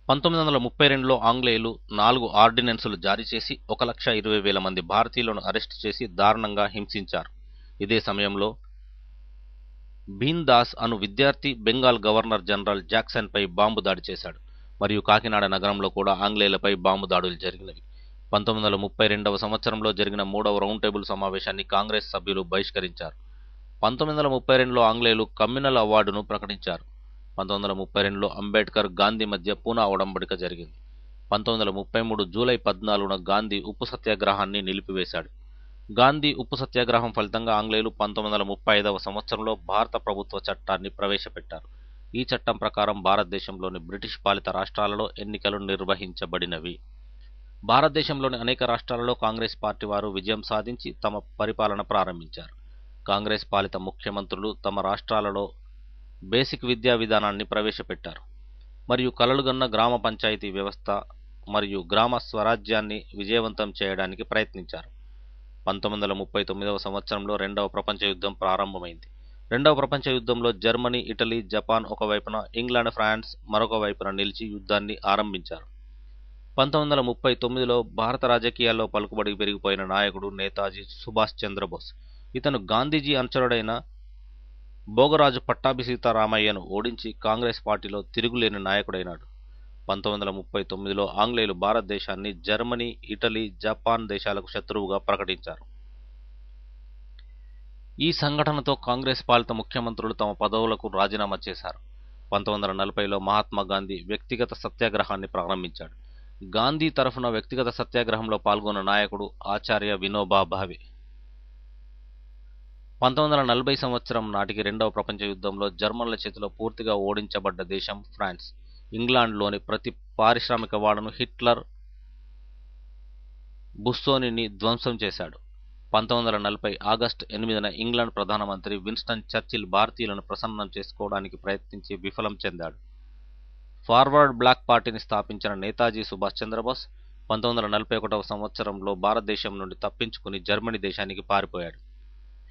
1932లో ఆంగ్లేయులు 4 ఆర్డినెన్సులు జారీ చేసి 1,20,000 మంది భారతీయులను అరెస్టు చేసి దారుణంగా హింసించారు. ఇదే సమయంలో భీన్ దాస్ అను విద్యార్థి బెంగాల్ గవర్నర్ జనరల్ జాక్సన్పై బాంబు దాడి చేశాడు. మరియు కాకినాడ నగరంలో కూడా ఆంగ్లేయులపై బాంబు దాడులు జరిగినవి. 1932వ సంవత్సరంలో జరిగిన 3వ రౌండ్ టేబుల్ సమావేశాన్ని కాంగ్రెస్ సభ్యులు బహిష్కరించారు. 1932లో ఆంగ్లేయులు కమ్యూనల్ అవార్డును ప్రకటించారు. 1932లో అంబేడ్కర్, గాంధీ మధ్య పూనా ఒడంబడిక జరిగింది. 1933 జూలై 14న గాంధీ ఉప్పు సత్యాగ్రహాన్ని నిలిపివేశాడు. గాంధీ ఉప్పు సత్యాగ్రహం ఫలితంగా ఆంగ్లేయులు 1935వ సంవత్సరంలో భారత ప్రభుత్వ చట్టాన్ని ప్రవేశపెట్టారు. ఈ చట్టం ప్రకారం భారతదేశంలోని బ్రిటిష్ పాలిత రాష్ట్రాలలో ఎన్నికలు నిర్వహించబడినవి. భారతదేశంలోని అనేక రాష్ట్రాలలో కాంగ్రెస్ పార్టీ వారు విజయం సాధించి తమ పరిపాలన ప్రారంభించారు. కాంగ్రెస్ పాలిత ముఖ్యమంత్రులు తమ రాష్ట్రాలలో బేసిక్ విద్యా విధానాన్ని ప్రవేశపెట్టారు మరియు కలలుగన్న గ్రామ పంచాయతీ వ్యవస్థ మరియు గ్రామ స్వరాజ్యాన్ని విజయవంతం చేయడానికి ప్రయత్నించారు. 1939వ సంవత్సరంలో రెండవ ప్రపంచ యుద్ధం ప్రారంభమైంది. రెండవ ప్రపంచ యుద్ధంలో జర్మనీ, ఇటలీ, జపాన్ ఒకవైపున, ఇంగ్లాండ్, ఫ్రాన్స్ మరొక వైపున నిలిచి యుద్ధాన్ని ఆరంభించారు. 1939లో భారత రాజకీయాల్లో పలుకుబడి పెరిగిపోయిన నాయకుడు నేతాజీ సుభాష్ చంద్రబోస్. ఇతను గాంధీజీ అనుచరుడైన భోగరాజు పట్టాభి సీతారామయ్యను ఓడించి కాంగ్రెస్ పార్టీలో తిరుగులేని నాయకుడైనాడు. 1939లో ఆంగ్లేయులు భారతదేశాన్ని జర్మనీ, ఇటలీ, జపాన్ దేశాలకు శత్రువుగా ప్రకటించారు. ఈ సంఘటనతో కాంగ్రెస్ పాలిత ముఖ్యమంత్రులు తమ పదవులకు రాజీనామా చేశారు. 1940లో మహాత్మా గాంధీ వ్యక్తిగత సత్యాగ్రహాన్ని ప్రారంభించాడు. గాంధీ తరఫున వ్యక్తిగత సత్యాగ్రహంలో పాల్గొన్న నాయకుడు ఆచార్య వినోబా భావే. 1940 సంవత్సరం నాటికి రెండవ ప్రపంచ యుద్ధంలో జర్మన్ల చేతిలో పూర్తిగా ఓడించబడ్డ దేశం ఫ్రాన్స్. ఇంగ్లాండ్లోని ప్రతి పారిశ్రామికవాడను హిట్లర్ ముస్సోలినీ ధ్వంసం చేశాడు. 1940 ఆగస్టు 8న ఇంగ్లాండ్ ప్రధానమంత్రి విన్స్టన్ చర్చిల్ భారతీయులను ప్రసన్నం చేసుకోవడానికి ప్రయత్నించి విఫలం చెందాడు. ఫార్వర్డ్ బ్లాక్ పార్టీని స్థాపించిన నేతాజీ సుభాష్ చంద్రబోస్ 1941వ సంవత్సరంలో భారతదేశం నుండి తప్పించుకుని జర్మనీ దేశానికి పారిపోయాడు.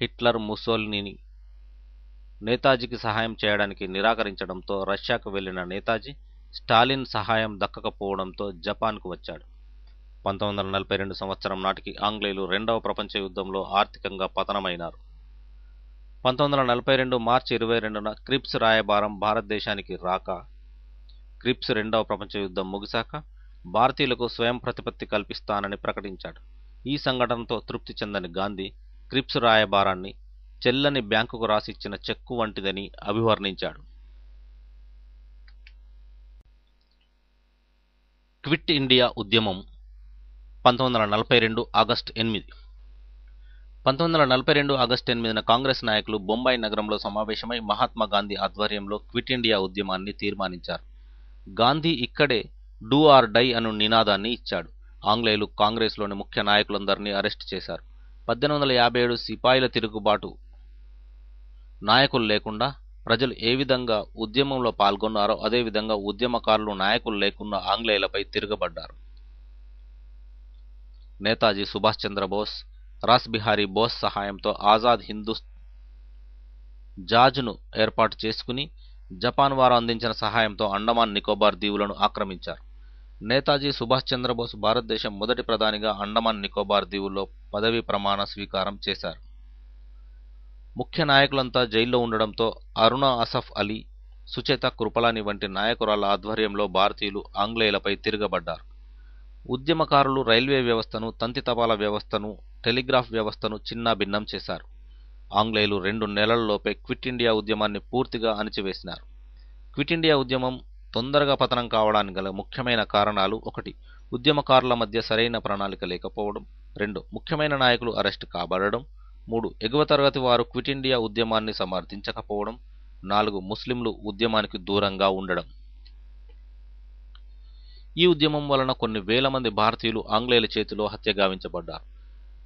హిట్లర్, ముస్సోలినీ నేతాజీకి సహాయం చేయడానికి నిరాకరించడంతో రష్యాకు వెళ్లిన నేతాజీ స్టాలిన్ సహాయం దక్కకపోవడంతో జపాన్కు వచ్చాడు. 1942 సంవత్సరం నాటికి ఆంగ్లేయులు రెండవ ప్రపంచ యుద్ధంలో ఆర్థికంగా పతనమైనారు. 1942 మార్చి 22న క్రిప్స్ రాయబారం భారతదేశానికి రాక క్రిప్స్ రెండవ ప్రపంచ యుద్ధం ముగిశాక భారతీయులకు స్వయం ప్రతిపత్తి కల్పిస్తానని ప్రకటించాడు. ఈ సంఘటనతో తృప్తి చెందని గాంధీ క్రిప్స్ రాయబారాన్ని చెల్లని బ్యాంకుకు రాసిచ్చిన చెక్కు వంటిదని అభివర్ణించాడు. క్విట్ ఇండియా ఉద్యమం 1942 ఆగస్టు 8 1942 ఆగస్టు 8న కాంగ్రెస్ నాయకులు బొంబాయి నగరంలో సమావేశమై మహాత్మా గాంధీ ఆధ్వర్యంలో క్విట్ ఇండియా ఉద్యమాన్ని తీర్మానించారు. గాంధీ ఇక్కడే డూ ఆర్ డై అను నినాదాన్ని ఇచ్చాడు. ఆంగ్లేయులు కాంగ్రెస్లోని ముఖ్య నాయకులందరినీ అరెస్టు చేశారు. 1857 సిపాయిల తిరుగుబాటు నాయకులు లేకుండా ప్రజలు ఏ విధంగా ఉద్యమంలో పాల్గొన్నారో అదేవిధంగా ఉద్యమకారులు నాయకులు లేకుండా ఆంగ్లేయులపై తిరగబడ్డారు. నేతాజీ సుభాష్ చంద్రబోస్, రాస్ బిహారీ బోస్ సహాయంతో ఆజాద్ హిందూ జాజ్ను ఏర్పాటు చేసుకుని జపాన్ వారు అందించిన సహాయంతో అండమాన్ నికోబార్ దీవులను ఆక్రమించారు. నేతాజీ సుభాష్ చంద్రబోస్ భారతదేశం మొదటి ప్రధానిగా అండమాన్ నికోబార్ దీవుల్లో పదవీ ప్రమాణ స్వీకారం చేశారు. ముఖ్య నాయకులంతా జైల్లో ఉండడంతో అరుణా అసఫ్ అలీ, సుచేత కృపలాని వంటి నాయకురాల ఆధ్వర్యంలో భారతీయులు ఆంగ్లేయులపై తిరగబడ్డారు. ఉద్యమకారులు రైల్వే వ్యవస్థను, తంతి తపాలా వ్యవస్థను, టెలిగ్రాఫ్ వ్యవస్థను చిన్నాభిన్నం చేశారు. ఆంగ్లేయులు 2 నెలల్లోపే క్విట్ ఇండియా ఉద్యమాన్ని పూర్తిగా అణిచివేసినారు. క్విట్ ఇండియా ఉద్యమం తొందరగా పతనం కావడానికి గల ముఖ్యమైన కారణాలు: 1. ఉద్యమకారుల మధ్య సరైన ప్రణాళిక లేకపోవడం. 2. ముఖ్యమైన నాయకులు అరెస్టు కాబడడం. 3. ఎగువ తరగతి వారు క్విట్ ఇండియా ఉద్యమాన్ని సమర్థించకపోవడం. 4. ముస్లింలు ఉద్యమానికి దూరంగా ఉండడం. ఈ ఉద్యమం వలన కొన్ని వేల మంది భారతీయులు ఆంగ్లేయుల చేతిలో హత్యగావించబడ్డారు.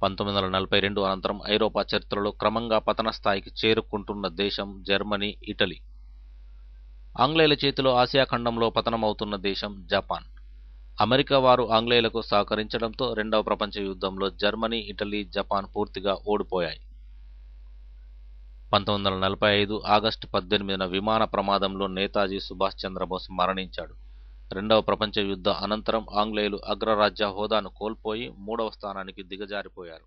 1942 అనంతరం ఐరోపా చరిత్రలో క్రమంగా పతన స్థాయికి చేరుకుంటున్న దేశం జర్మనీ, ఇటలీ. ఆంగ్లేయుల చేతిలో ఆసియా ఖండంలో పతనమవుతున్న దేశం జపాన్. అమెరికా వారు ఆంగ్లేయులకు సహకరించడంతో రెండవ ప్రపంచ యుద్ధంలో జర్మనీ, ఇటలీ, జపాన్ పూర్తిగా ఓడిపోయాయి. 1945 ఆగస్టు 18న విమాన ప్రమాదంలో నేతాజీ సుభాష్ చంద్రబోస్ మరణించాడు. రెండవ ప్రపంచ యుద్ధ అనంతరం ఆంగ్లేయులు అగ్రరాజ్య హోదాను కోల్పోయి 3వ స్థానానికి దిగజారిపోయారు.